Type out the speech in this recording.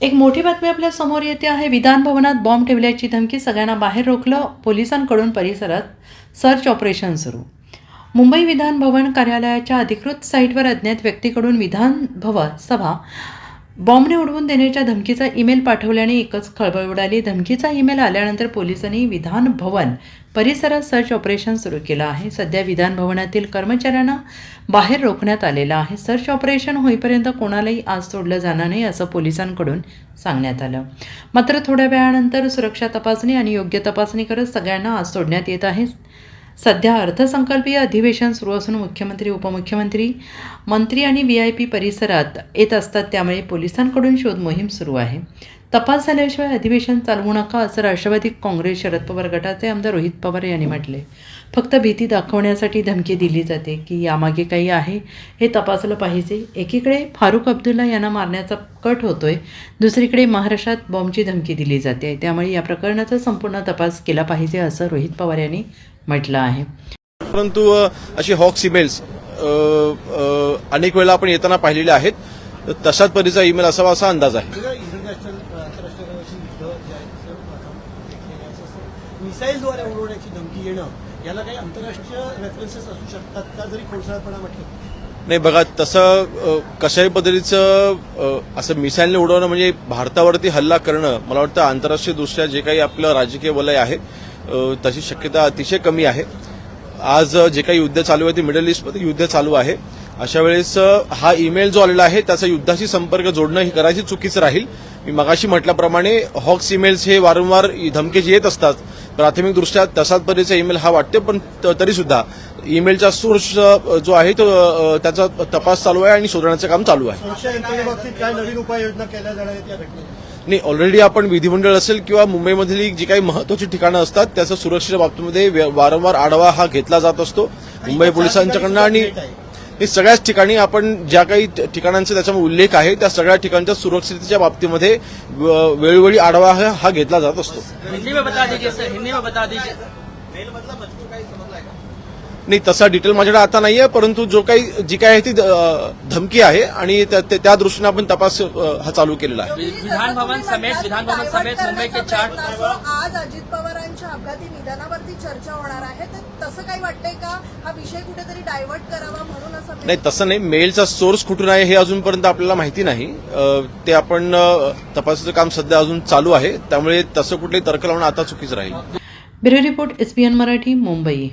एक मोठी बातमी आपल्या समोर येते आहे। विधान भवनात बॉम्ब ठेवल्याची धमकी, सगळ्यांना बाहेर रोखलं, पोलिसांकडून परिसरात सर्च ऑपरेशन सुरू। मुंबई विधान भवन कार्यालयाच्या अधिकृत साईटवर अज्ञात व्यक्तीकडून विधान भवन सभा बॉम्बने उडवून देण्याच्या धमकीचा ईमेल पाठवल्याने एकच खळबळ उडाली। धमकीचा ईमेल आल्यानंतर पोलिसांनी विधान भवन परिसरात सर्च ऑपरेशन सुरू केलं आहे। सध्या विधान भवनातील कर्मचाऱ्यांना बाहेर रोखण्यात आलेलं आहे। सर्च ऑपरेशन होईपर्यंत कोणालाही आज सोडलं जाणार नाही असं पोलिसांकडून सांगण्यात आलं। मात्र थोड्या वेळानंतर सुरक्षा तपासणी आणि योग्य तपासणी करत सगळ्यांना आज सोडण्यात येत आहे। सध्या अर्थसंकल्पीय अधिवेशन सुरू असून मुख्यमंत्री, उपमुख्यमंत्री, मंत्री आणि VIP परिसरात येत असतात, त्यामुळे पोलिसांकडून शोध मोहीम सुरू आहे। तपास झाल्याशिवाय अधिवेशन चालवू नका असं राष्ट्रवादी काँग्रेस शरद पवार गटाचे आमदार रोहित पवार यांनी म्हटले। फक्त भीती दाखवण्यासाठी धमकी दिली जाते की यामागे काही आहे हे तपासलं पाहिजे। एकीकडे फारुख अब्दुल्ला यांना मारण्याचा कट होतोय, दुसरीकडे महाराष्ट्रात बॉम्बची धमकी दिली जाते, त्यामुळे या प्रकरणाचा संपूर्ण तपास केला पाहिजे असं रोहित पवार यांनी म्हटलं आहे। परंतु अशी हॉक्स ईमेल्स अनेक वेळा आपण येताना पाहिलेले आहेत, तशाच परीचा ईमेल असावा असा अंदाज आहे। मिसाईलद्वारे उडवण्याची धमकी येणं याला काही आंतरराष्ट्रीय रेफरन्सेस असू शकतात का, जरी खोडसाळपणा म्हटलं? नाही बघा, तसं कशाही पद्धतीचं असं मिसाईलने उडवणं म्हणजे भारतावरती हल्ला करणं, मला वाटतं आंतरराष्ट्रीय दृष्ट्या जे काही आपलं राजकीय वलय आहे तशी शक्यता अतिशय कमी आहे। आज जे काही युद्ध चालू आहे ते मिडल ईस्टमध्ये युद्ध चालू आहे, अशा वेळेस हा ईमेल जो आलेला आहे त्याचा युद्धाशी संपर्क जोडणं ही करायची चुकीचं राहील। मी मगाशी म्हटल्याप्रमाणे हॉक्स ईमेल्स हे वारंवार धमकीचे येत असतात, प्राथमिक दृष्ट्या तसाच परीचा ईमेल हा वाटते, पण तरी सुद्धा ईमेलचा सोर्स जो आहे तो त्याचा तपास चालू आहे आणि शोधण्याचं काम चालू आहे। सुरक्षा यंत्रणेबाबतीत काय नवीन उपाययोजना केल्या जाणार आहेत या घटनेत? नाही, ऑलरेडी आपण विधिमंडळ असेल किंवा मुंबईमधली जी काही महत्वाची ठिकाणं असतात त्याचा सुरक्षेच्या बाबतीमध्ये वारंवार आढावा हा घेतला जात असतो मुंबई पोलिसांच्याकडनं, आणि सगळ्याच ठिकाणी आपण ज्या काही ठिकाणांचा त्याच्यामध्ये उल्लेख आहे त्या सगळ्या ठिकाणच्या सुरक्षिततेच्या बाबतीमध्ये वेळोवेळी आढावा हा घेतला जात असतो। नाही, तसा डिटेल माझ्याकडे आता नाहीये, परंतु जी काही आहे ती धमकी आहे आणि त्या दृष्टीने आपण तपास हा चालू केलेला आहे। विधान भवन समेत मुंबई के 4 आज अजित पवारांच्या अपघाती निधनावरती चर्चा होणार आहे, तर तसं काही वाटतंय का हा विषय कुठेतरी डायव्हर्ट करावा म्हणून असं? नाही, तसं नाही, मेलचा सोर्स कुठून आहे हे अजूनपर्यंत आपल्याला माहिती नाही, ते आपण तपासाचं काम सध्या अजून चालू आहे, त्यामुळे तसं कुठलेही तर्क लावणं आता चुकीचं राहील। Bureau report SBN Marathi, Mumbai.